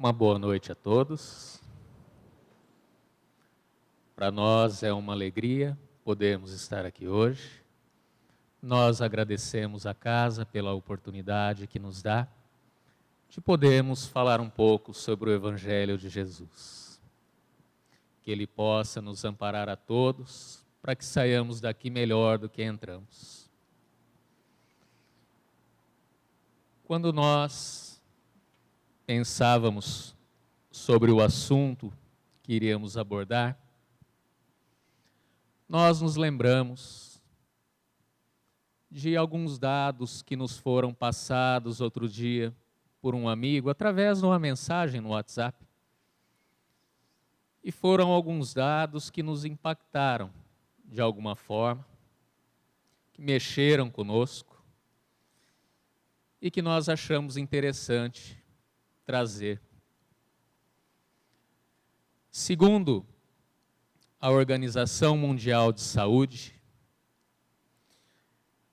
Uma boa noite a todos. Para nós é uma alegria podermos estar aqui hoje. Nós agradecemos a casa pela oportunidade que nos dá de podermos falar um pouco sobre o Evangelho de Jesus. Que Ele possa nos amparar a todos para que saiamos daqui melhor do que entramos. Quando nós pensávamos sobre o assunto que iríamos abordar, nós nos lembramos de alguns dados que nos foram passados outro dia por um amigo, através de uma mensagem no WhatsApp. E foram alguns dados que nos impactaram de alguma forma, que mexeram conosco e que nós achamos interessante trazer. Segundo a Organização Mundial de Saúde,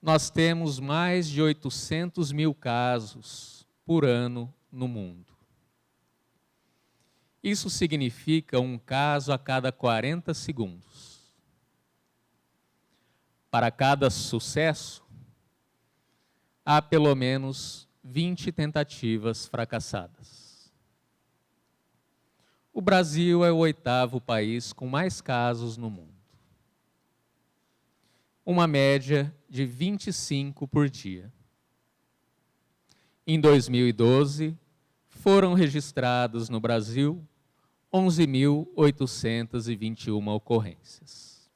nós temos mais de 800 mil casos por ano no mundo. Isso significa um caso a cada 40 segundos. Para cada sucesso, há pelo menos 20 tentativas fracassadas. O Brasil é o 8º país com mais casos no mundo. Uma média de 25 por dia. Em 2012, foram registrados no Brasil 11.821 ocorrências.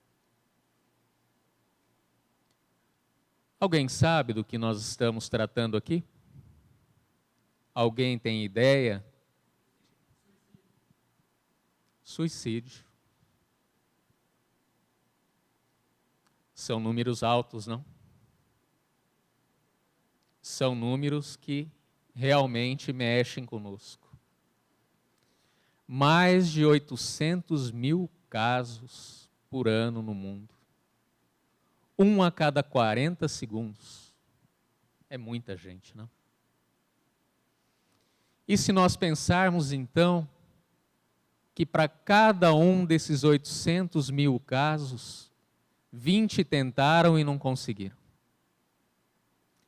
Alguém sabe do que nós estamos tratando aqui? Alguém tem ideia? Suicídio. São números altos, não? São números que realmente mexem conosco. Mais de 800 mil casos por ano no mundo. Um a cada 40 segundos. É muita gente, não? E se nós pensarmos, então, que para cada um desses 800 mil casos, 20 tentaram e não conseguiram.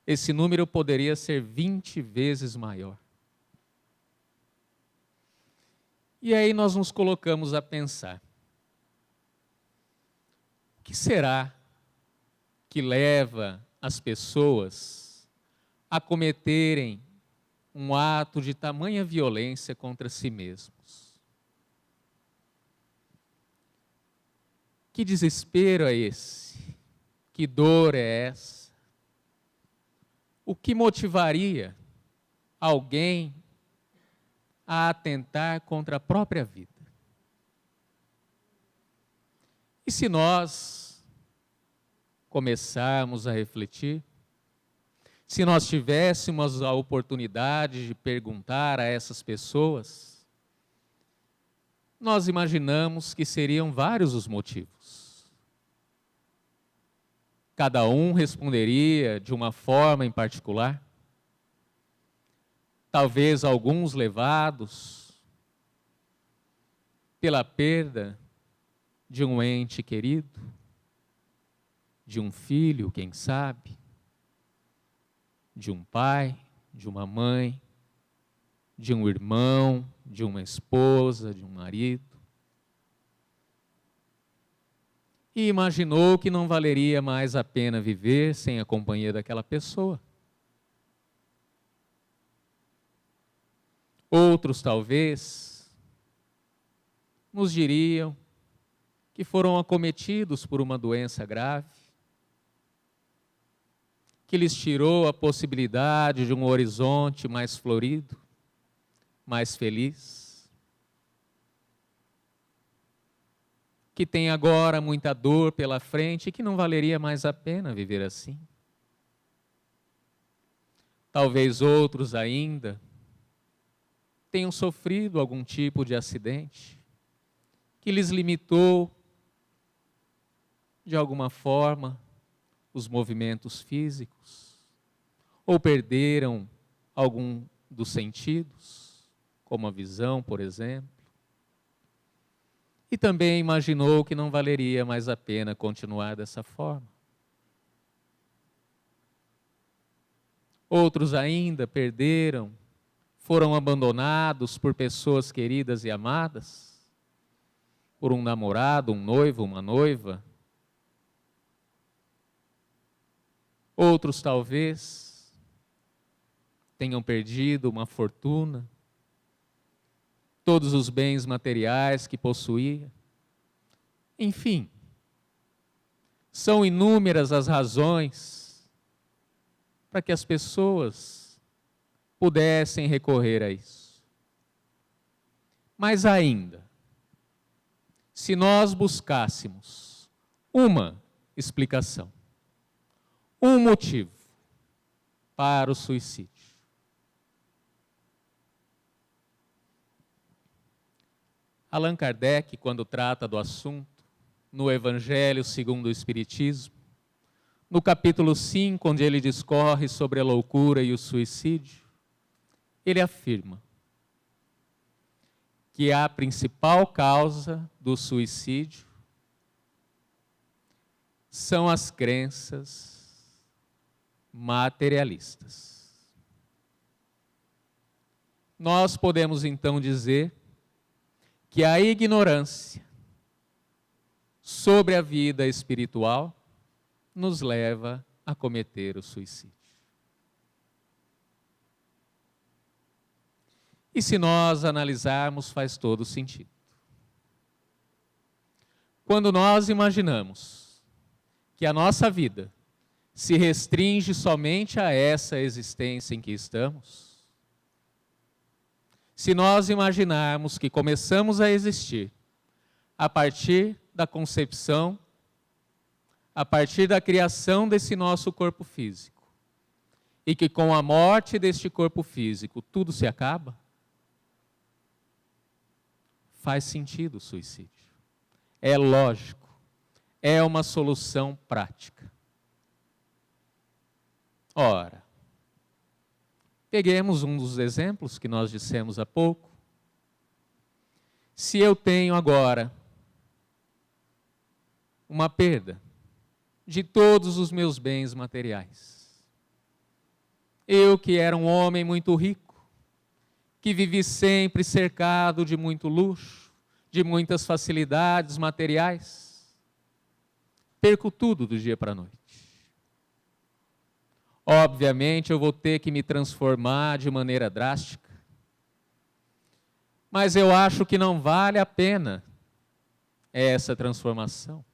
Esse número poderia ser 20 vezes maior. E aí nós nos colocamos a pensar. O que será que leva as pessoas a cometerem um ato de tamanha violência contra si mesmos? Que desespero é esse? Que dor é essa? O que motivaria alguém a atentar contra a própria vida? E se nós começarmos a refletir, se nós tivéssemos a oportunidade de perguntar a essas pessoas, nós imaginamos que seriam vários os motivos. Cada um responderia de uma forma em particular. Talvez alguns levados pela perda de um ente querido, de um filho, quem sabe, de um pai, de uma mãe, de um irmão, de uma esposa, de um marido. E imaginou que não valeria mais a pena viver sem a companhia daquela pessoa. Outros, talvez, nos diriam que foram acometidos por uma doença grave, que lhes tirou a possibilidade de um horizonte mais florido, mais feliz, que tem agora muita dor pela frente e que não valeria mais a pena viver assim. Talvez outros ainda tenham sofrido algum tipo de acidente que lhes limitou, de alguma forma, os movimentos físicos, ou perderam algum dos sentidos, como a visão, por exemplo. E também imaginou que não valeria mais a pena continuar dessa forma. Outros ainda perderam, foram abandonados por pessoas queridas e amadas, por um namorado, um noivo, uma noiva. Outros talvez tenham perdido uma fortuna, todos os bens materiais que possuía. Enfim, são inúmeras as razões para que as pessoas pudessem recorrer a isso. Mas ainda, se nós buscássemos uma explicação, um motivo para o suicídio, Allan Kardec, quando trata do assunto, no Evangelho segundo o Espiritismo, no capítulo 5, onde ele discorre sobre a loucura e o suicídio, ele afirma que a principal causa do suicídio são as crenças materialistas. Nós podemos então dizer que a ignorância sobre a vida espiritual nos leva a cometer o suicídio. E se nós analisarmos, faz todo sentido. Quando nós imaginamos que a nossa vida se restringe somente a essa existência em que estamos, se nós imaginarmos que começamos a existir a partir da concepção, a partir da criação desse nosso corpo físico, e que com a morte deste corpo físico tudo se acaba, faz sentido o suicídio. É lógico, é uma solução prática. Ora, peguemos um dos exemplos que nós dissemos há pouco. Se eu tenho agora uma perda de todos os meus bens materiais, eu que era um homem muito rico, que vivi sempre cercado de muito luxo, de muitas facilidades materiais, perco tudo do dia para a noite. Obviamente eu vou ter que me transformar de maneira drástica, mas eu acho que não vale a pena essa transformação.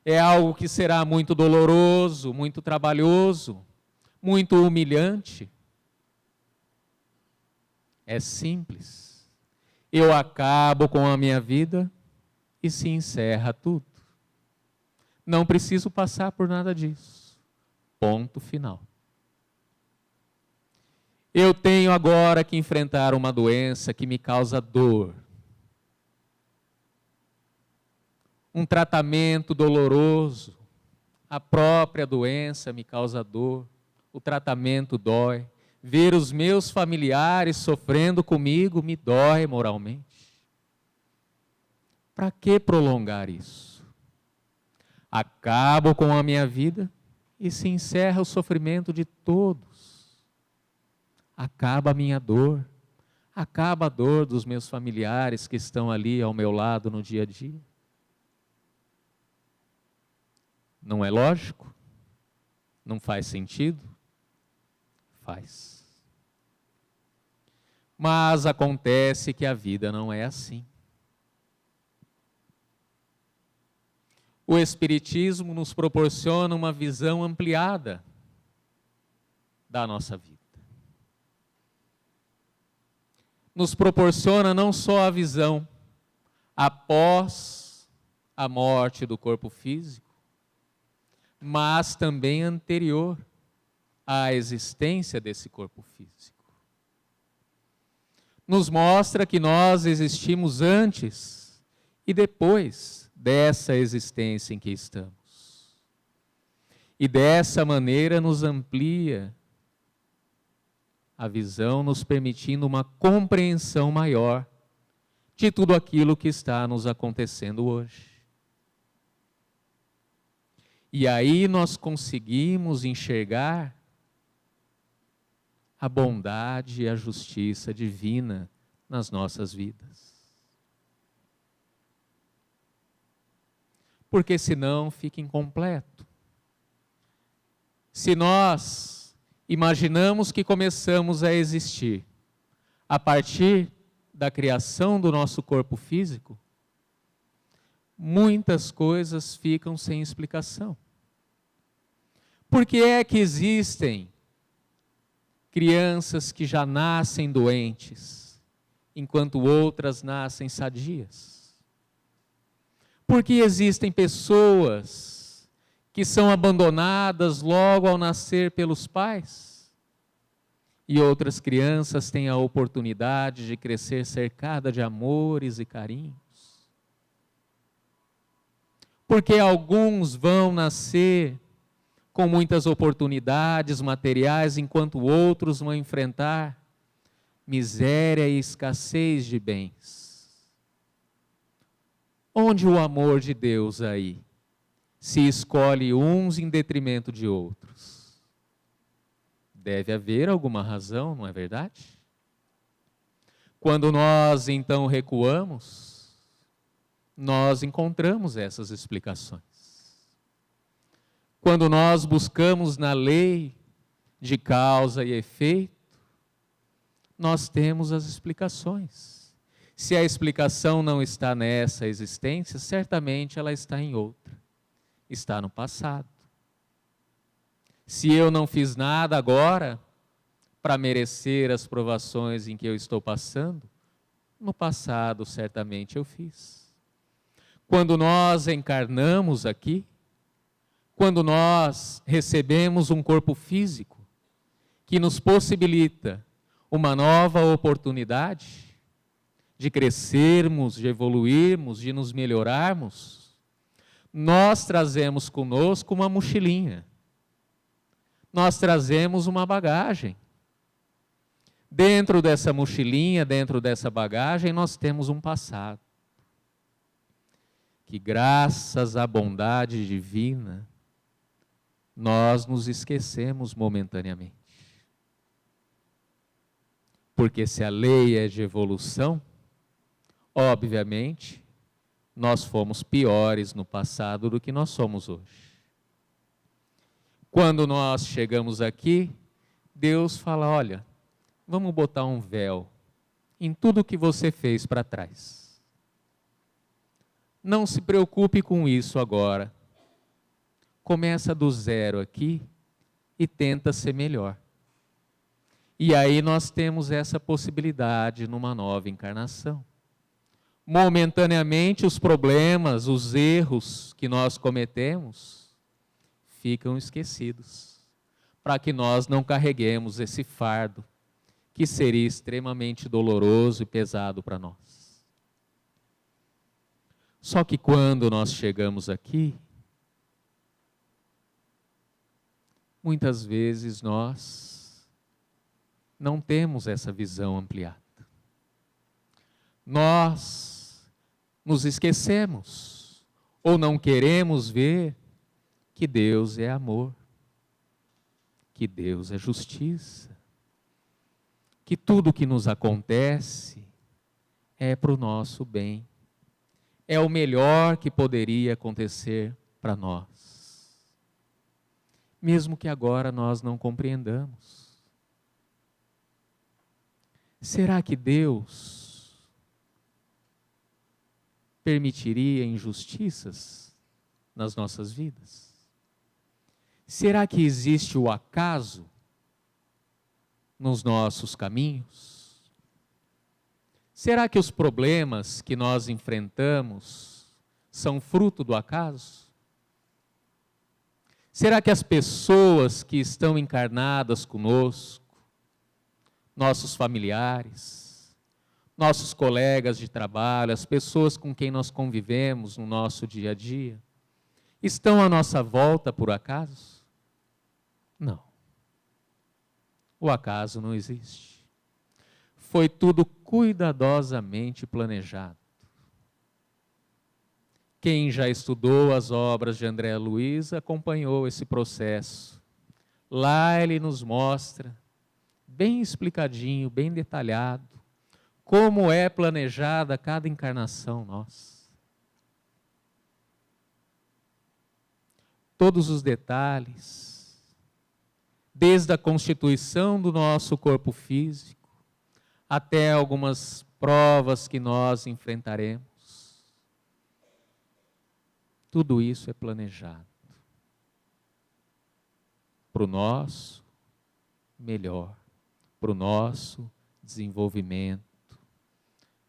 É algo que será muito doloroso, muito trabalhoso, muito humilhante. É simples. Eu acabo com a minha vida e se encerra tudo. Não preciso passar por nada disso. Ponto final. Eu tenho agora que enfrentar uma doença que me causa dor. Um tratamento doloroso. A própria doença me causa dor. O tratamento dói. Ver os meus familiares sofrendo comigo me dói moralmente. Para que prolongar isso? Acabo com a minha vida e se encerra o sofrimento de todos. Acaba a minha dor, acaba a dor dos meus familiares que estão ali ao meu lado no dia a dia. Não é lógico? Não faz sentido? Faz. Mas acontece que a vida não é assim. O Espiritismo nos proporciona uma visão ampliada da nossa vida. Nos proporciona não só a visão após a morte do corpo físico, mas também anterior à existência desse corpo físico. Nos mostra que nós existimos antes e depois dessa existência em que estamos. E dessa maneira nos amplia a visão nos permitindo uma compreensão maior de tudo aquilo que está nos acontecendo hoje. E aí nós conseguimos enxergar a bondade e a justiça divina nas nossas vidas. Porque senão fica incompleto. Se nós imaginamos que começamos a existir a partir da criação do nosso corpo físico, muitas coisas ficam sem explicação. Por que é que existem crianças que já nascem doentes, enquanto outras nascem sadias? Por que existem pessoas que são abandonadas logo ao nascer pelos pais, e outras crianças têm a oportunidade de crescer cercada de amores e carinhos? Porque alguns vão nascer com muitas oportunidades materiais, enquanto outros vão enfrentar miséria e escassez de bens. Onde o amor de Deus aí se escolhe uns em detrimento de outros? Deve haver alguma razão, não é verdade? Quando nós então recuamos, nós encontramos essas explicações. Quando nós buscamos na lei de causa e efeito, nós temos as explicações. Se a explicação não está nessa existência, certamente ela está em outra. Está no passado. Se eu não fiz nada agora para merecer as provações em que eu estou passando, no passado certamente eu fiz. Quando nós encarnamos aqui, quando nós recebemos um corpo físico que nos possibilita uma nova oportunidade de crescermos, de evoluirmos, de nos melhorarmos, nós trazemos conosco uma mochilinha. Nós trazemos uma bagagem. Dentro dessa mochilinha, dentro dessa bagagem, nós temos um passado. Que graças à bondade divina, nós nos esquecemos momentaneamente. Porque se a lei é de evolução, obviamente, nós fomos piores no passado do que nós somos hoje. Quando nós chegamos aqui, Deus fala, olha, vamos botar um véu em tudo que você fez para trás. Não se preocupe com isso agora. Começa do zero aqui e tenta ser melhor. E aí nós temos essa possibilidade numa nova encarnação. Momentaneamente os problemas, os erros que nós cometemos ficam esquecidos, para que nós não carreguemos esse fardo que seria extremamente doloroso e pesado para nós. Só que quando nós chegamos aqui, muitas vezes nós não temos essa visão ampliada. Nós nos esquecemos ou não queremos ver que Deus é amor, que Deus é justiça, que tudo que nos acontece é para o nosso bem, é o melhor que poderia acontecer para nós. Mesmo que agora nós não compreendamos. Será que Deus permitiria injustiças nas nossas vidas? Será que existe o acaso nos nossos caminhos? Será que os problemas que nós enfrentamos são fruto do acaso? Será que as pessoas que estão encarnadas conosco, nossos familiares, nossos colegas de trabalho, as pessoas com quem nós convivemos no nosso dia a dia, estão à nossa volta por acaso? Não. O acaso não existe. Foi tudo cuidadosamente planejado. Quem já estudou as obras de André Luiz acompanhou esse processo. Lá ele nos mostra, bem explicadinho, bem detalhado, como é planejada cada encarnação nossa. Todos os detalhes, desde a constituição do nosso corpo físico, até algumas provas que nós enfrentaremos. Tudo isso é planejado para o nosso melhor, para o nosso desenvolvimento,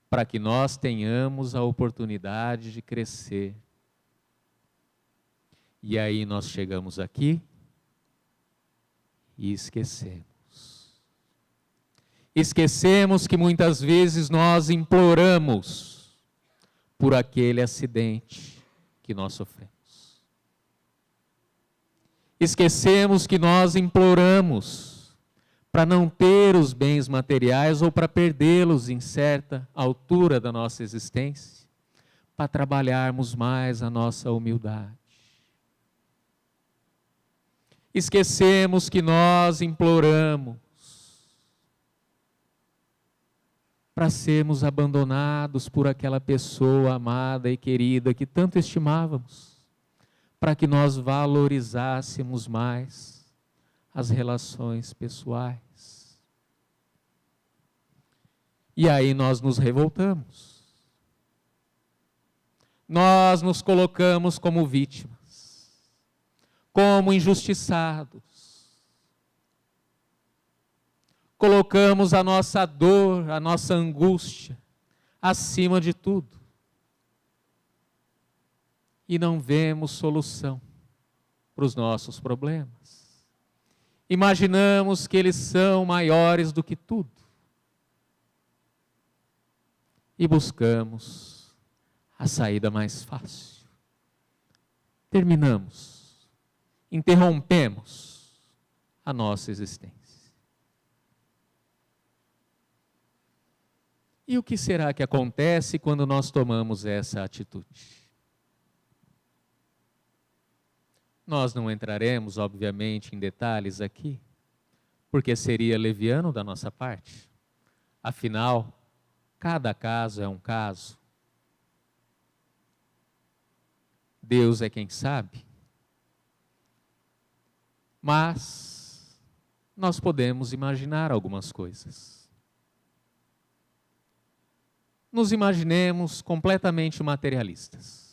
para que nós tenhamos a oportunidade de crescer. E aí nós chegamos aqui e esquecemos. Esquecemos que muitas vezes nós imploramos por aquele acidente que nós sofremos. Esquecemos que nós imploramos para não ter os bens materiais ou para perdê-los em certa altura da nossa existência, para trabalharmos mais a nossa humildade. Esquecemos que nós imploramos para sermos abandonados por aquela pessoa amada e querida que tanto estimávamos, para que nós valorizássemos mais as relações pessoais. E aí nós nos revoltamos. Nós nos colocamos como vítimas, como injustiçados. Colocamos a nossa dor, a nossa angústia acima de tudo. E não vemos solução para os nossos problemas. Imaginamos que eles são maiores do que tudo. E buscamos a saída mais fácil. Terminamos, interrompemos a nossa existência. E o que será que acontece quando nós tomamos essa atitude? Nós não entraremos, obviamente, em detalhes aqui, porque seria leviano da nossa parte. Afinal, cada caso é um caso. Deus é quem sabe. Mas nós podemos imaginar algumas coisas. Nos imaginemos completamente materialistas.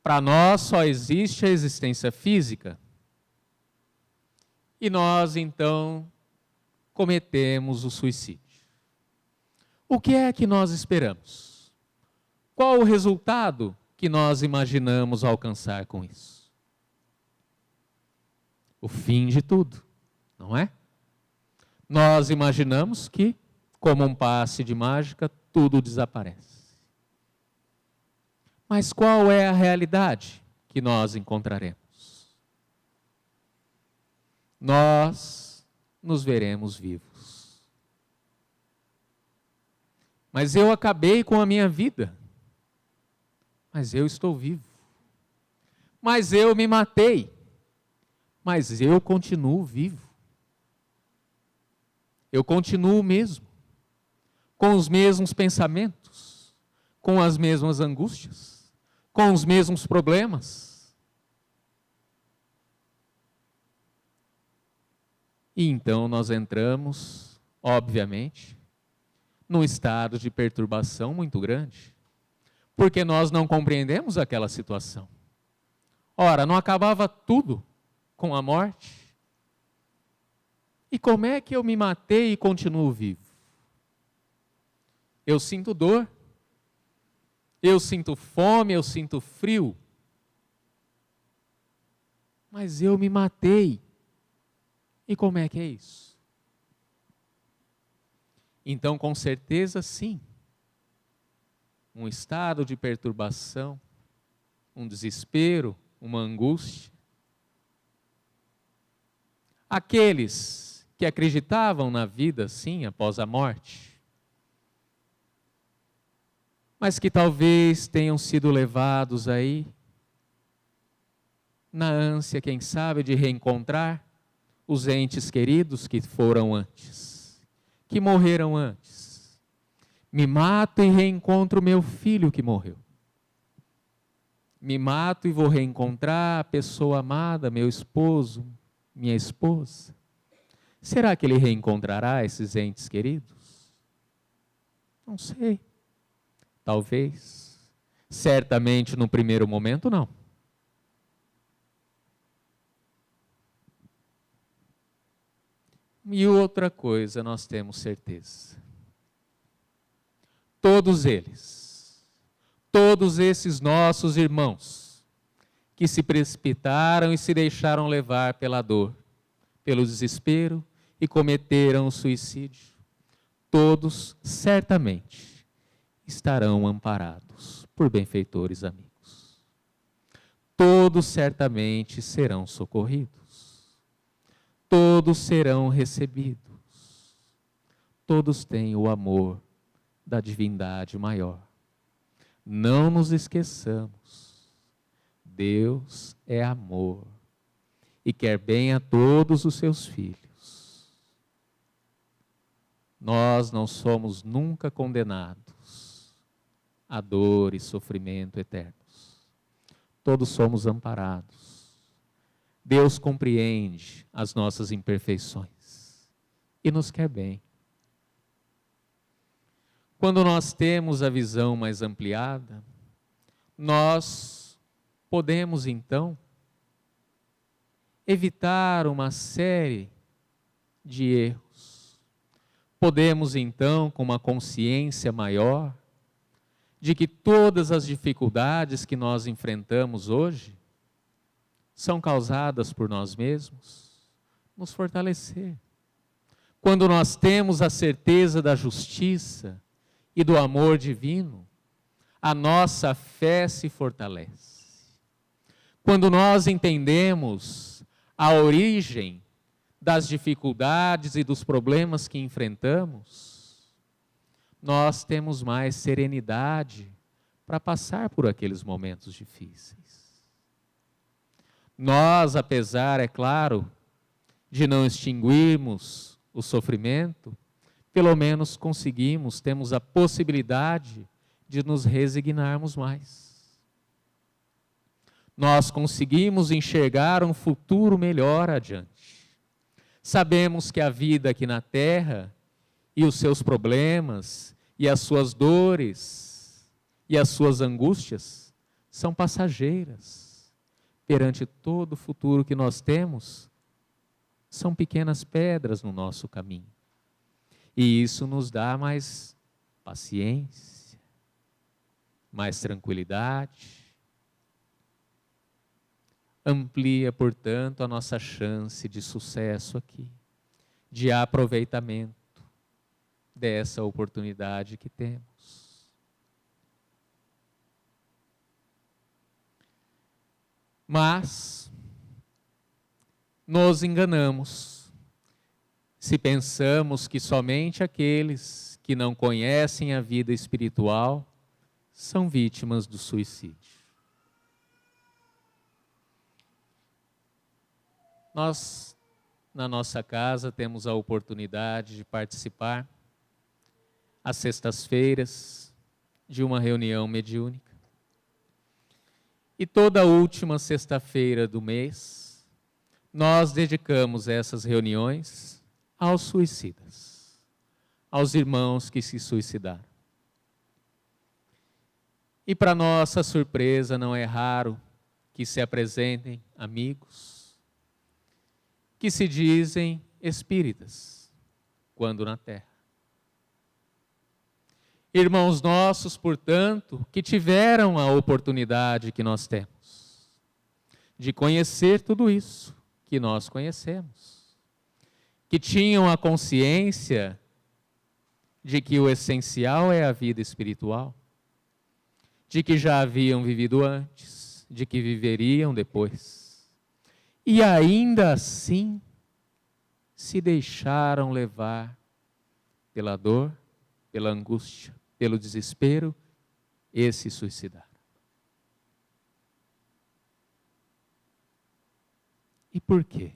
Para nós só existe a existência física. E nós, então, cometemos o suicídio. O que é que nós esperamos? Qual o resultado que nós imaginamos alcançar com isso? O fim de tudo, não é? Nós imaginamos que, como um passe de mágica, tudo desaparece. Mas qual é a realidade que nós encontraremos? Nós nos veremos vivos. Mas eu acabei com a minha vida. Mas eu estou vivo. Mas eu me matei. Mas eu continuo vivo. Eu continuo mesmo. Com os mesmos pensamentos, com as mesmas angústias, com os mesmos problemas. E então nós entramos, obviamente, num estado de perturbação muito grande, porque nós não compreendemos aquela situação. Ora, não acabava tudo com a morte? E como é que eu me matei e continuo vivo? Eu sinto dor, eu sinto fome, eu sinto frio, mas eu me matei. E como é que é isso? Então, com certeza, sim, um estado de perturbação, um desespero, uma angústia. Aqueles que acreditavam na vida, sim, após a morte, mas que talvez tenham sido levados aí na ânsia, quem sabe, de reencontrar os entes queridos que foram antes, que morreram antes. Me mato e reencontro meu filho que morreu. Me mato e vou reencontrar a pessoa amada, meu esposo, minha esposa. Será que ele reencontrará esses entes queridos? Não sei. Talvez. Certamente no primeiro momento, não. E outra coisa nós temos certeza. Todos eles, todos esses nossos irmãos, que se precipitaram e se deixaram levar pela dor, pelo desespero e cometeram o suicídio, todos certamente estarão amparados por benfeitores amigos. Todos certamente serão socorridos. Todos serão recebidos. Todos têm o amor da divindade maior. Não nos esqueçamos. Deus é amor e quer bem a todos os seus filhos. Nós não somos nunca condenados a dor e sofrimento eternos. Todos somos amparados. Deus compreende as nossas imperfeições e nos quer bem. Quando nós temos a visão mais ampliada, nós podemos então evitar uma série de erros. Podemos então, com uma consciência maior, de que todas as dificuldades que nós enfrentamos hoje são causadas por nós mesmos, nos fortalecer. Quando nós temos a certeza da justiça e do amor divino, a nossa fé se fortalece. Quando nós entendemos a origem das dificuldades e dos problemas que enfrentamos, nós temos mais serenidade para passar por aqueles momentos difíceis. Nós, apesar, é claro, de não extinguirmos o sofrimento, pelo menos conseguimos, temos a possibilidade de nos resignarmos mais. Nós conseguimos enxergar um futuro melhor adiante. Sabemos que a vida aqui na Terra e os seus problemas e as suas dores e as suas angústias são passageiras. Perante todo o futuro que nós temos, são pequenas pedras no nosso caminho. E isso nos dá mais paciência, mais tranquilidade. Amplia, portanto, a nossa chance de sucesso aqui, de aproveitamento dessa oportunidade que temos. Mas nos enganamos se pensamos que somente aqueles que não conhecem a vida espiritual são vítimas do suicídio. Nós, na nossa casa, temos a oportunidade de participar, às sextas-feiras, de uma reunião mediúnica. E toda última sexta-feira do mês, nós dedicamos essas reuniões aos suicidas, aos irmãos que se suicidaram. E para nossa surpresa, não é raro que se apresentem amigos que se dizem espíritas, quando na Terra. Irmãos nossos, portanto, que tiveram a oportunidade que nós temos de conhecer tudo isso que nós conhecemos, que tinham a consciência de que o essencial é a vida espiritual, de que já haviam vivido antes, de que viveriam depois. E ainda assim, se deixaram levar pela dor, pela angústia, pelo desespero e se suicidaram. E por quê?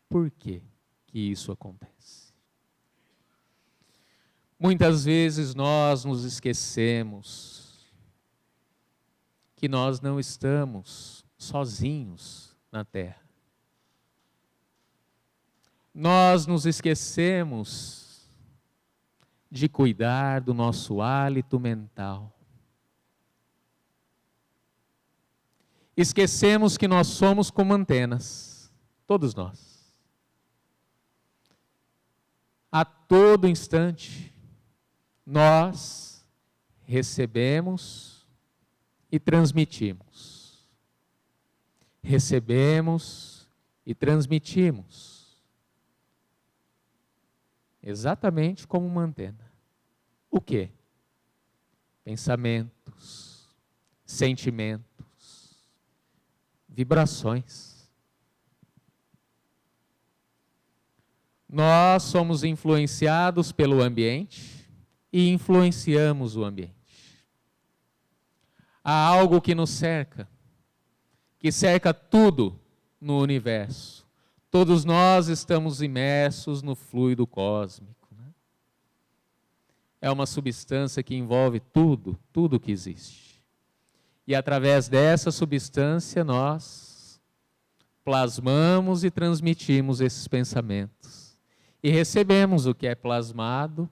Por que isso acontece? Muitas vezes nós nos esquecemos que nós não estamos sozinhos na terra. Nós nos esquecemos de cuidar do nosso hálito mental. Esquecemos que nós somos como antenas, todos nós. A todo instante, nós recebemos e transmitimos. Recebemos e transmitimos. Exatamente como uma antena. O quê? Pensamentos, sentimentos, vibrações. Nós somos influenciados pelo ambiente e influenciamos o ambiente. Há algo que nos cerca, que cerca tudo no universo. Todos nós estamos imersos no fluido cósmico, né? É uma substância que envolve tudo que existe. E através dessa substância nós plasmamos e transmitimos esses pensamentos. E recebemos o que é plasmado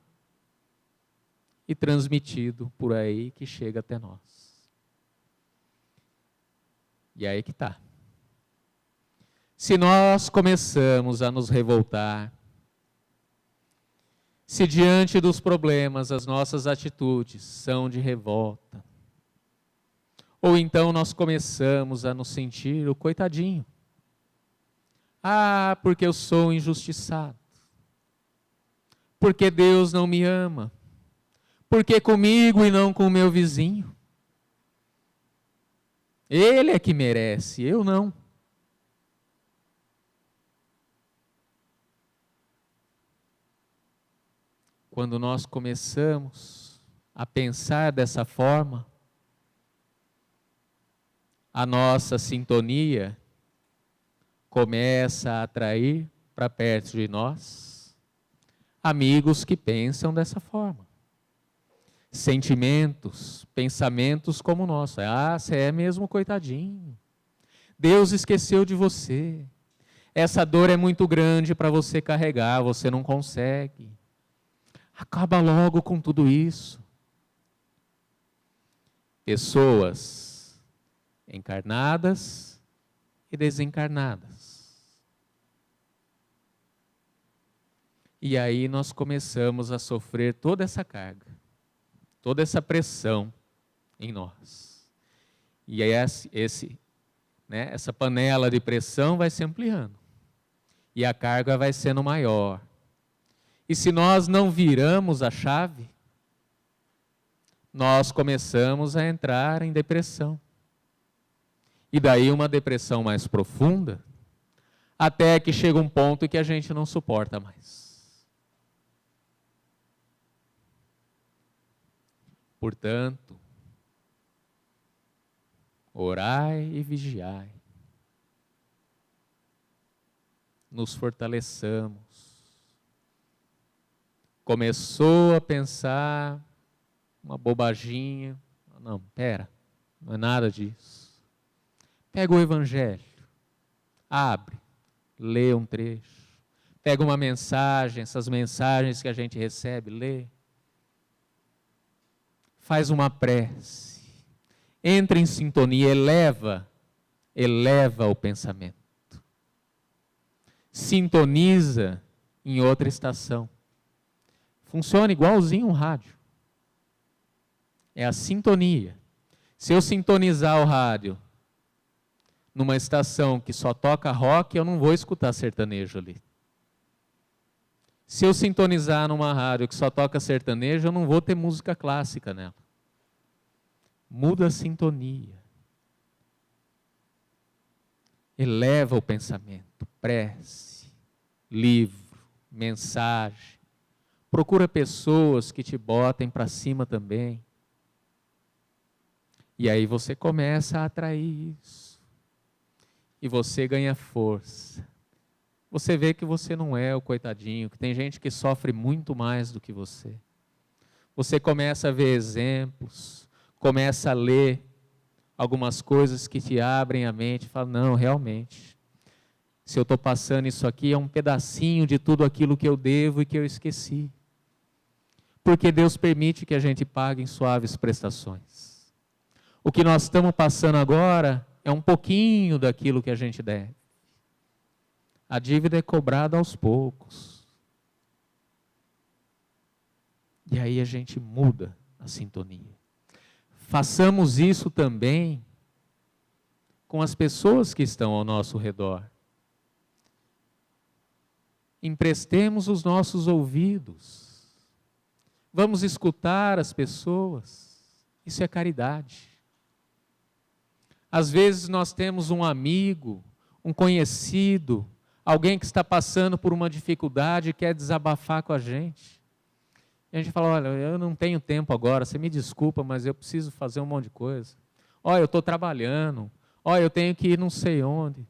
e transmitido por aí que chega até nós. E aí que está. Se nós começamos a nos revoltar, se diante dos problemas as nossas atitudes são de revolta, ou então nós começamos a nos sentir o coitadinho. Ah, porque eu sou injustiçado. Porque Deus não me ama. Porque comigo e não com o meu vizinho. Ele é que merece, eu não. Quando nós começamos a pensar dessa forma, a nossa sintonia começa a atrair para perto de nós amigos que pensam dessa forma. Sentimentos, pensamentos como o nosso. Ah, você é mesmo coitadinho. Deus esqueceu de você. Essa dor é muito grande para você carregar, você não consegue. Acaba logo com tudo isso. Pessoas encarnadas e desencarnadas. E aí nós começamos a sofrer toda essa carga, toda essa pressão em nós. E aí essa panela de pressão vai se ampliando. E a carga vai sendo maior. E se nós não viramos a chave, nós começamos a entrar em depressão. E daí uma depressão mais profunda, até que chega um ponto que a gente não suporta mais. Portanto, orai e vigiai. Nos fortaleçamos. Começou a pensar uma bobaginha. Não, não é nada disso. Pega o Evangelho, abre, lê um trecho, pega uma mensagem, essas mensagens que a gente recebe, lê. Faz uma prece, entra em sintonia, eleva o pensamento. Sintoniza em outra estação. Funciona igualzinho um rádio. É a sintonia. Se eu sintonizar o rádio numa estação que só toca rock, eu não vou escutar sertanejo ali. Se eu sintonizar numa rádio que só toca sertanejo, eu não vou ter música clássica nela. Muda a sintonia. Eleva o pensamento, prece, livro, mensagem. Procura pessoas que te botem para cima também. E aí você começa a atrair isso. E você ganha força. Você vê que você não é o coitadinho, que tem gente que sofre muito mais do que você. Você começa a ver exemplos, começa a ler algumas coisas que te abrem a mente e fala, não, realmente, se eu estou passando isso aqui é um pedacinho de tudo aquilo que eu devo e que eu esqueci. Porque Deus permite que a gente pague em suaves prestações. O que nós estamos passando agora é um pouquinho daquilo que a gente deve. A dívida é cobrada aos poucos. E aí a gente muda a sintonia. Façamos isso também com as pessoas que estão ao nosso redor. Emprestemos os nossos ouvidos. Vamos escutar as pessoas. Isso é caridade. Às vezes nós temos um amigo, um conhecido, alguém que está passando por uma dificuldade e quer desabafar com a gente. E a gente fala, olha, eu não tenho tempo agora, você me desculpa, mas eu preciso fazer um monte de coisa. Olha, eu estou trabalhando. Olha, eu tenho que ir não sei onde.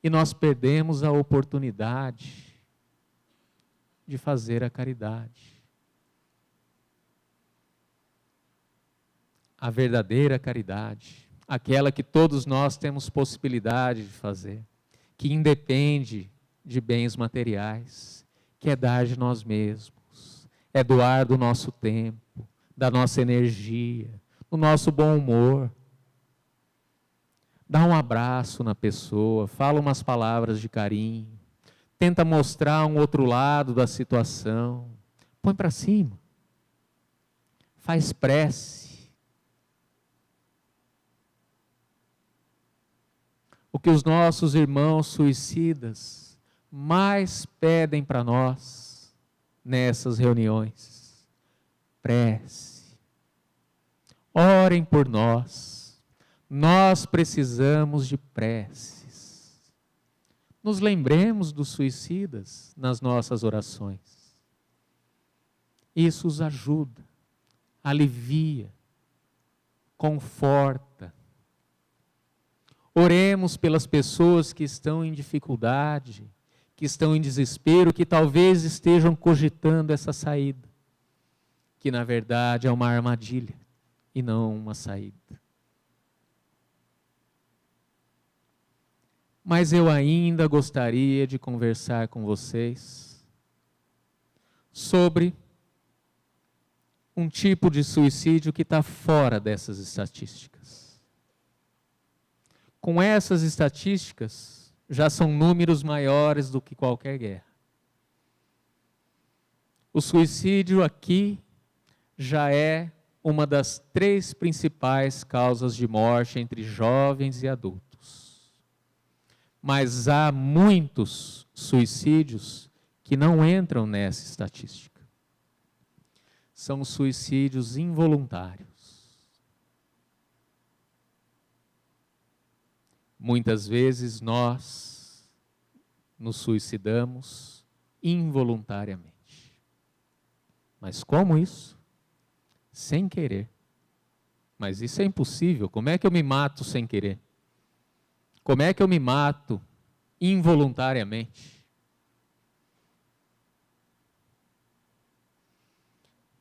E nós perdemos a oportunidade de fazer a caridade. A verdadeira caridade, aquela que todos nós temos possibilidade de fazer, que independe de bens materiais, que é dar de nós mesmos. É doar do nosso tempo, da nossa energia, do nosso bom humor. Dá um abraço na pessoa, fala umas palavras de carinho, tenta mostrar um outro lado da situação, põe para cima, faz prece. O que os nossos irmãos suicidas mais pedem para nós, nessas reuniões, prece, orem por nós, nós precisamos de preces, nos lembremos dos suicidas nas nossas orações, isso os ajuda, alivia, conforta. Oremos pelas pessoas que estão em dificuldade, que estão em desespero, que talvez estejam cogitando essa saída, que na verdade é uma armadilha e não uma saída. Mas eu ainda gostaria de conversar com vocês sobre um tipo de suicídio que está fora dessas estatísticas. Com essas estatísticas, já são números maiores do que qualquer guerra. O suicídio aqui já é uma das 3 principais causas de morte entre jovens e adultos. Mas há muitos suicídios que não entram nessa estatística. São suicídios involuntários. Muitas vezes nós nos suicidamos involuntariamente. Mas como isso? Sem querer. Mas isso é impossível. Como é que eu me mato sem querer? Como é que eu me mato involuntariamente?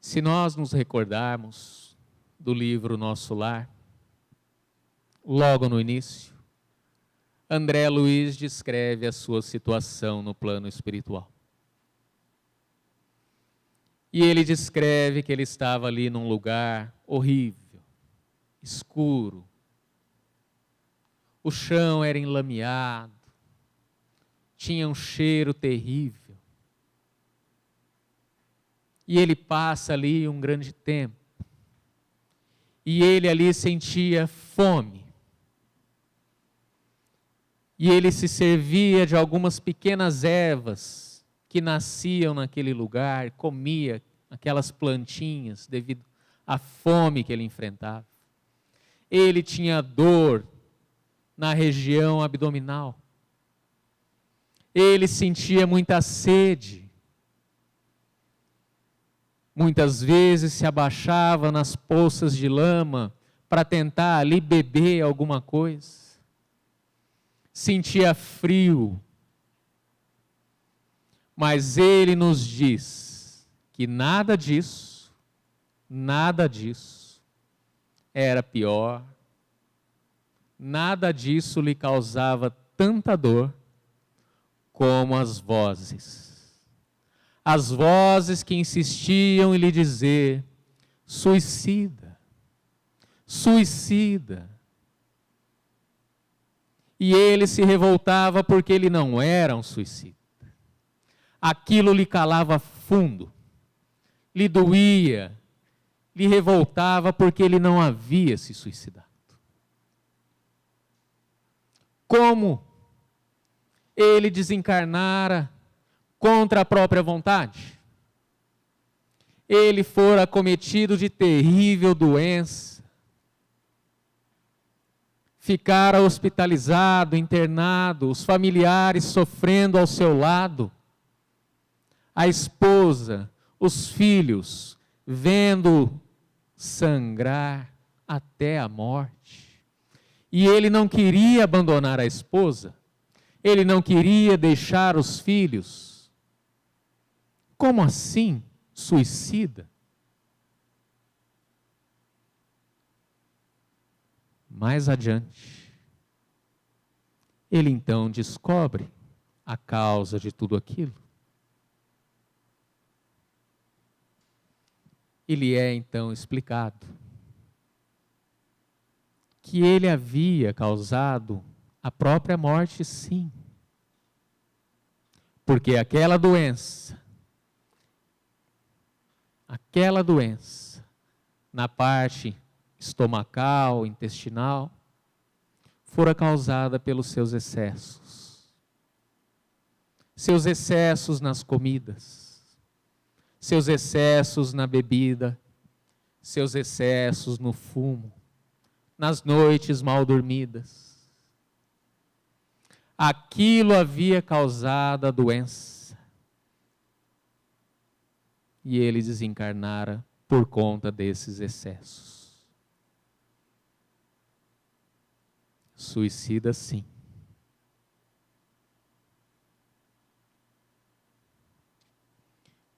Se nós nos recordarmos do livro Nosso Lar, logo no início, André Luiz descreve a sua situação no plano espiritual. E ele descreve que ele estava ali num lugar horrível, escuro. O chão era enlameado, tinha um cheiro terrível. E ele passa ali um grande tempo. E ele ali sentia fome. E ele se servia de algumas pequenas ervas que nasciam naquele lugar, comia aquelas plantinhas devido à fome que ele enfrentava. Ele tinha dor na região abdominal. Ele sentia muita sede. Muitas vezes se abaixava nas poças de lama para tentar ali beber alguma coisa. Sentia frio. Mas ele nos diz que nada disso era pior. Nada disso lhe causava tanta dor como as vozes. As vozes que insistiam em lhe dizer: suicida, suicida. E ele se revoltava porque ele não era um suicida. Aquilo lhe calava fundo, lhe doía, lhe revoltava porque ele não havia se suicidado. Como ele desencarnara contra a própria vontade? Ele fora acometido de terrível doença, ficara hospitalizado, internado, os familiares sofrendo ao seu lado, a esposa, os filhos, vendo sangrar até a morte. E ele não queria abandonar a esposa, ele não queria deixar os filhos. Como assim, suicida? Mais adiante, ele então descobre a causa de tudo aquilo. Ele é então explicado que ele havia causado a própria morte, sim. Porque aquela doença na parte estomacal, intestinal, fora causada pelos seus excessos. Seus excessos nas comidas, seus excessos na bebida, seus excessos no fumo, nas noites mal dormidas. Aquilo havia causado a doença. E ele desencarnara por conta desses excessos. Suicida, sim.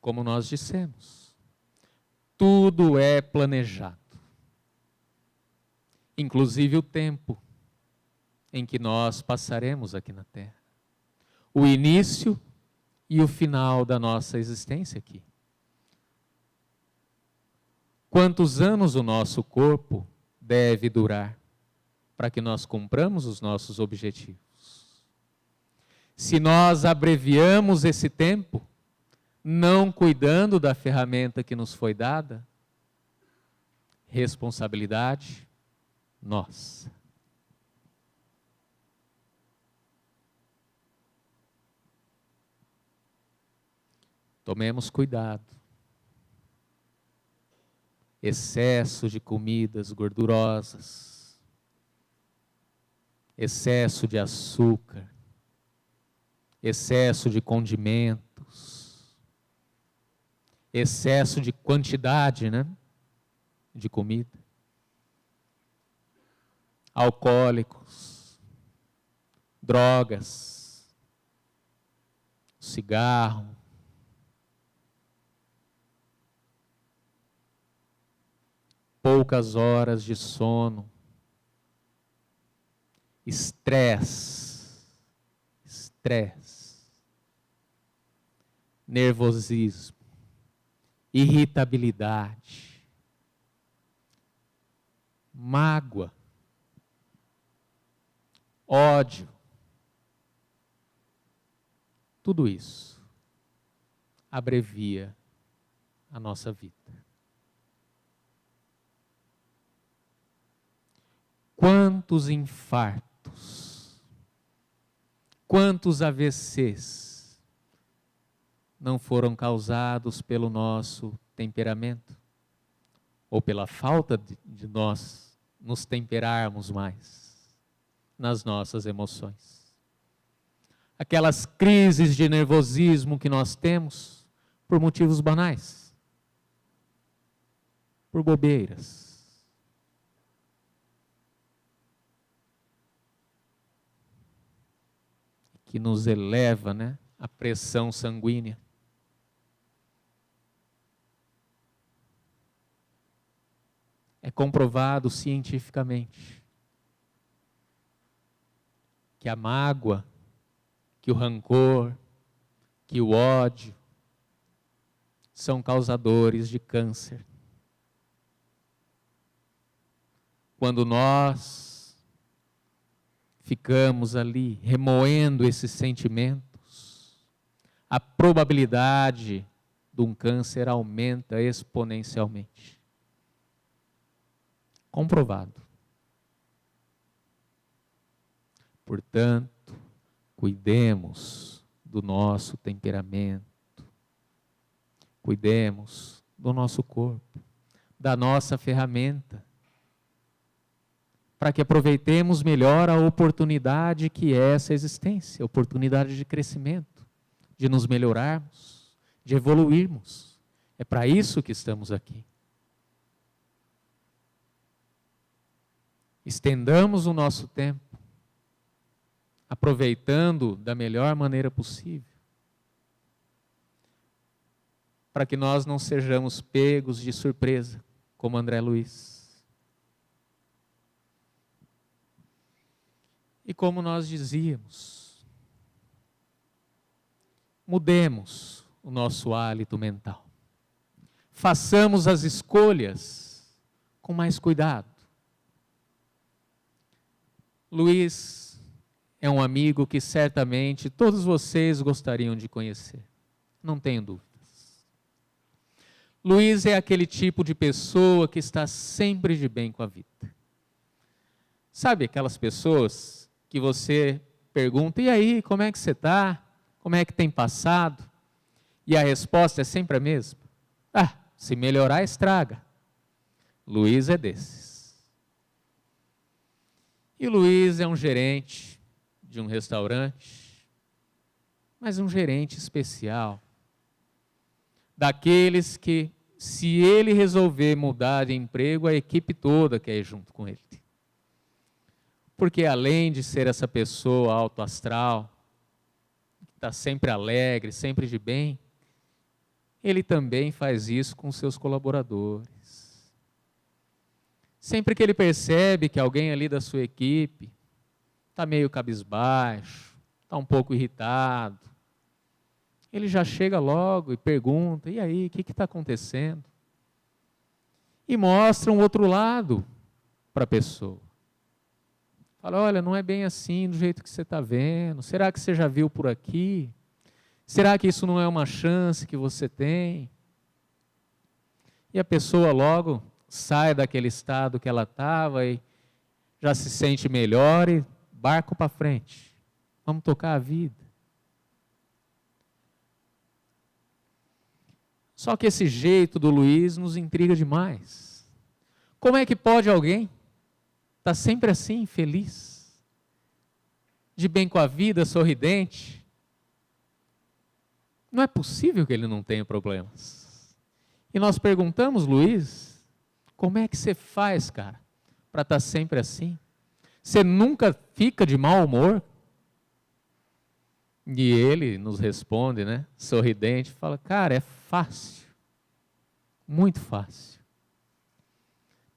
Como nós dissemos, tudo é planejado. Inclusive o tempo em que nós passaremos aqui na Terra. O início e o final da nossa existência aqui. Quantos anos o nosso corpo deve durar para que nós cumpramos os nossos objetivos? Se nós abreviamos esse tempo, não cuidando da ferramenta que nos foi dada, responsabilidade nossa. Tomemos cuidado. Excesso de comidas gordurosas, excesso de açúcar, excesso de condimentos, excesso de quantidade, de comida, alcoólicos, drogas, cigarro, poucas horas de sono, estresse, nervosismo, irritabilidade, mágoa, ódio, tudo isso abrevia a nossa vida. Quantos infartos, quantos AVCs não foram causados pelo nosso temperamento? Ou pela falta de nós nos temperarmos mais nas nossas emoções. aquelas crises de nervosismo que nós temos por motivos banais, por bobeiras. Que nos eleva, né, a pressão sanguínea. É comprovado cientificamente que a mágoa, que o rancor, que o ódio são causadores de câncer. Quando nós ficamos ali remoendo esses sentimentos, a probabilidade de um câncer aumenta exponencialmente. Comprovado. Portanto, cuidemos do nosso temperamento, cuidemos do nosso corpo, da nossa ferramenta, para que aproveitemos melhor a oportunidade que é essa existência, a oportunidade de crescimento, de nos melhorarmos, de evoluirmos. É para isso que estamos aqui. Estendamos o nosso tempo, aproveitando da melhor maneira possível, para que nós não sejamos pegos de surpresa, como André Luiz. E como nós dizíamos, mudemos o nosso hálito mental. Façamos as escolhas com mais cuidado. Luiz é um amigo que certamente todos vocês gostariam de conhecer. Não tenho dúvidas. Luiz é aquele tipo de pessoa que está sempre de bem com a vida. Sabe aquelas pessoas que você pergunta, e aí, como é que você está? Como é que tem passado? E a resposta é sempre a mesma. Ah, se melhorar, estraga. Luiz é desses. E Luiz é um gerente de um restaurante, mas um gerente especial. Daqueles que, se ele resolver mudar de emprego, a equipe toda quer ir junto com ele. Porque além de ser essa pessoa alto astral, que está sempre alegre, sempre de bem, ele também faz isso com seus colaboradores. Sempre que ele percebe que alguém ali da sua equipe está meio cabisbaixo, está um pouco irritado, ele já chega logo e pergunta, e aí, o que está acontecendo? E mostra um outro lado para a pessoa. Fala, olha, não é bem assim do jeito que você está vendo, será que você já viu por aqui? Será que isso não é uma chance que você tem? E a pessoa logo sai daquele estado que ela estava e já se sente melhor e barco para frente. Vamos tocar a vida. Só que esse jeito do Luiz nos intriga demais. Como é que pode alguém estar sempre assim, feliz, de bem com a vida, sorridente? Não é possível que ele não tenha problemas. E nós perguntamos, Luiz, como é que você faz, cara, para estar sempre assim? Você nunca fica de mau humor? E ele nos responde, né, sorridente, fala, cara, é fácil, muito fácil.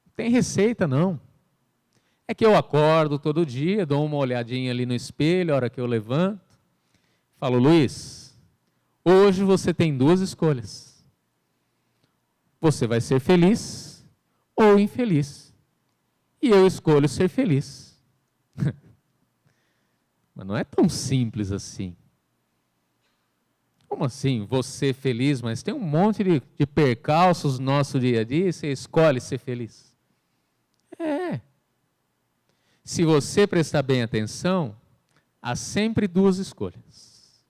Não tem receita, não. É que eu acordo todo dia, dou uma olhadinha ali no espelho, a hora que eu levanto, falo, Luiz, hoje você tem duas escolhas. Você vai ser feliz ou infeliz. E eu escolho ser feliz. Mas não é tão simples assim. Como assim? Você feliz, mas tem um monte de percalços no nosso dia a dia e você escolhe ser feliz. É. Se você prestar bem atenção, há sempre duas escolhas.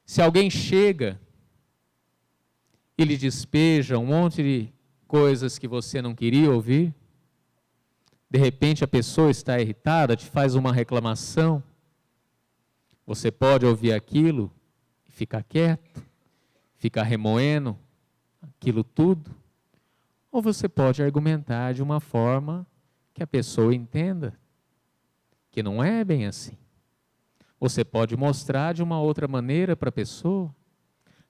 Se alguém chega e lhe despeja um monte de coisas que você não queria ouvir, De repente a pessoa está irritada, te faz uma reclamação. Você pode ouvir aquilo e ficar quieto, ficar remoendo aquilo tudo. Ou você pode argumentar de uma forma que a pessoa entenda que não é bem assim. Você pode mostrar de uma outra maneira para a pessoa,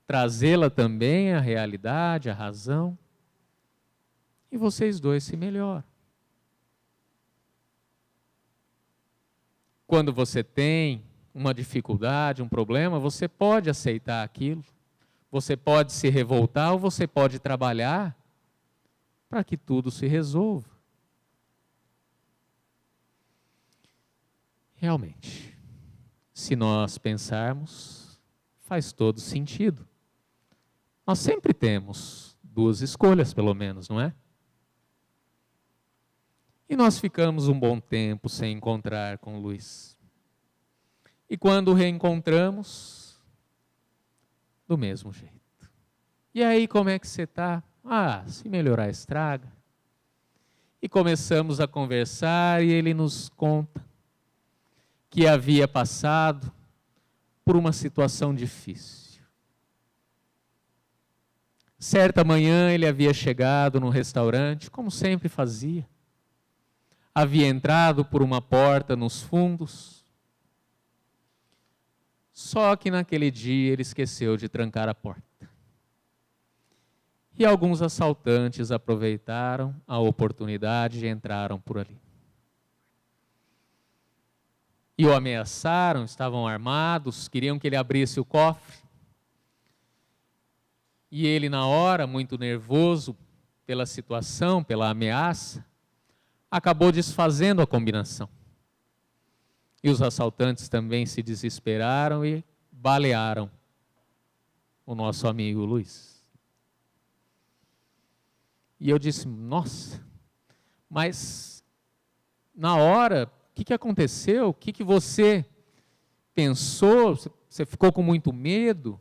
trazê-la também à realidade, à razão, e vocês dois se melhoram. Quando você tem uma dificuldade, um problema, você pode aceitar aquilo, você pode se revoltar ou você pode trabalhar para que tudo se resolva. Realmente, se nós pensarmos, faz todo sentido. Nós sempre temos duas escolhas, pelo menos, não é? E nós ficamos um bom tempo sem encontrar com o Luiz. E quando o reencontramos, do mesmo jeito. E aí, como é que você está? Se melhorar estraga. E começamos a conversar e ele nos conta que havia passado por uma situação difícil. Certa manhã ele havia chegado no restaurante, como sempre fazia. Havia entrado por uma porta nos fundos. Só que naquele dia ele esqueceu de trancar a porta. E alguns assaltantes aproveitaram a oportunidade e entraram por ali. E o ameaçaram, estavam armados, queriam que ele abrisse o cofre. E ele, na hora, muito nervoso pela situação, pela ameaça, acabou desfazendo a combinação. E os assaltantes também se desesperaram e balearam o nosso amigo Luiz. E eu disse, nossa, mas na hora, o que aconteceu? O que você pensou? Você ficou com muito medo?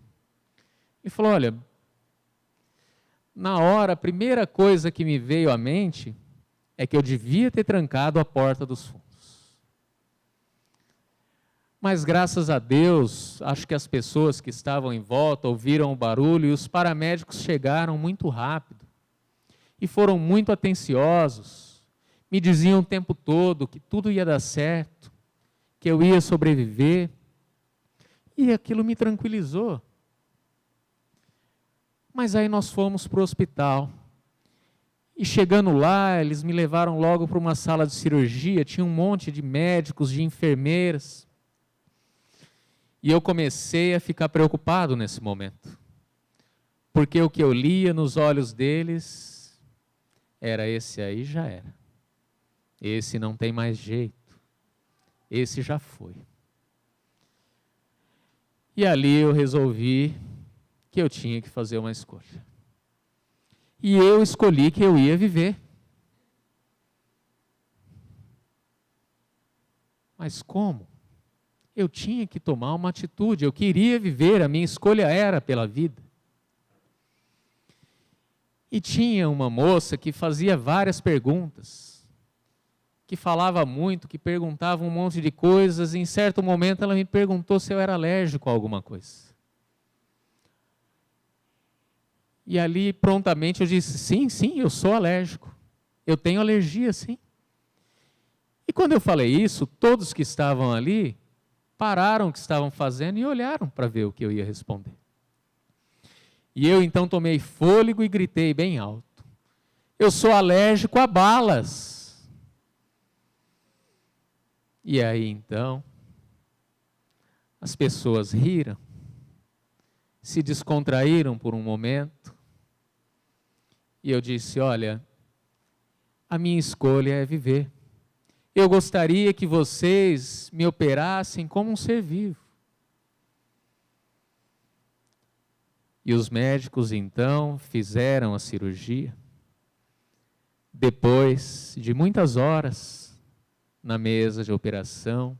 Ele falou, olha, na hora, a primeira coisa que me veio à mente é que eu devia ter trancado a porta dos fundos. Mas graças a Deus, acho que as pessoas que estavam em volta ouviram o barulho e os paramédicos chegaram muito rápido. E foram muito atenciosos. Me diziam o tempo todo que tudo ia dar certo, que eu ia sobreviver. E aquilo me tranquilizou. Mas aí nós fomos para o hospital. E chegando lá, eles me levaram logo para uma sala de cirurgia. Tinha um monte de médicos, de enfermeiras. E eu comecei a ficar preocupado nesse momento. Porque o que eu lia nos olhos deles era esse aí já era. Esse não tem mais jeito. Esse já foi. E ali eu resolvi que eu tinha que fazer uma escolha. E eu escolhi que eu ia viver. Mas como? Eu tinha que tomar uma atitude, eu queria viver, a minha escolha era pela vida. E tinha uma moça que fazia várias perguntas, que falava muito, que perguntava um monte de coisas, e em certo momento ela me perguntou se eu era alérgico a alguma coisa. E ali prontamente eu disse, sim, eu sou alérgico, eu tenho alergia sim. E quando eu falei isso, todos que estavam ali pararam o que estavam fazendo e olharam para ver o que eu ia responder. E eu então tomei fôlego e gritei bem alto, eu sou alérgico a balas. E aí então, as pessoas riram, se descontraíram por um momento, e eu disse, olha, a minha escolha é viver. Eu gostaria que vocês me operassem como um ser vivo. E os médicos então fizeram a cirurgia. Depois de muitas horas na mesa de operação,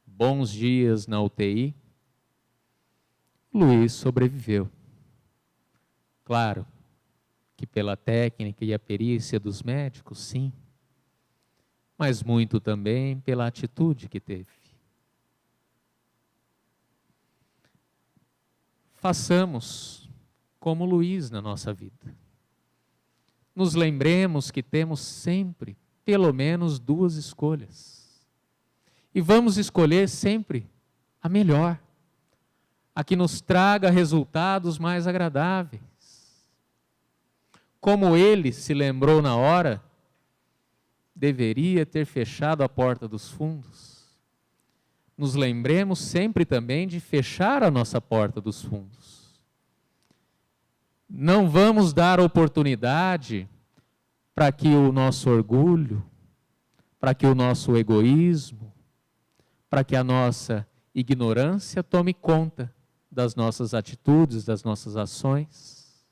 bons dias na UTI, Luiz sobreviveu. Claro que pela técnica e a perícia dos médicos, sim. mas muito também pela atitude que teve. Façamos como Luís na nossa vida. Nos lembremos que temos sempre, pelo menos, 2 escolhas. E vamos escolher sempre a melhor, a que nos traga resultados mais agradáveis. Como ele se lembrou na hora, deveria ter fechado a porta dos fundos. Nos lembremos sempre também de fechar a nossa porta dos fundos. Não vamos dar oportunidade para que o nosso orgulho, para que o nosso egoísmo, para que a nossa ignorância tome conta das nossas atitudes, das nossas ações,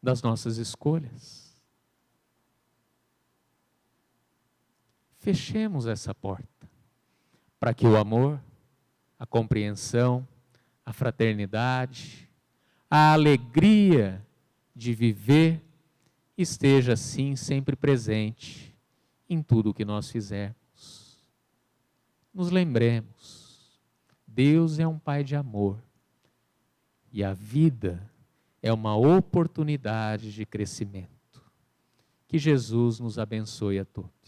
das nossas escolhas. Fechemos essa porta, para que o amor, a compreensão, a fraternidade, a alegria de viver esteja assim sempre presente em tudo o que nós fizermos. Nos lembremos, Deus é um Pai de amor e a vida é uma oportunidade de crescimento. Que Jesus nos abençoe a todos.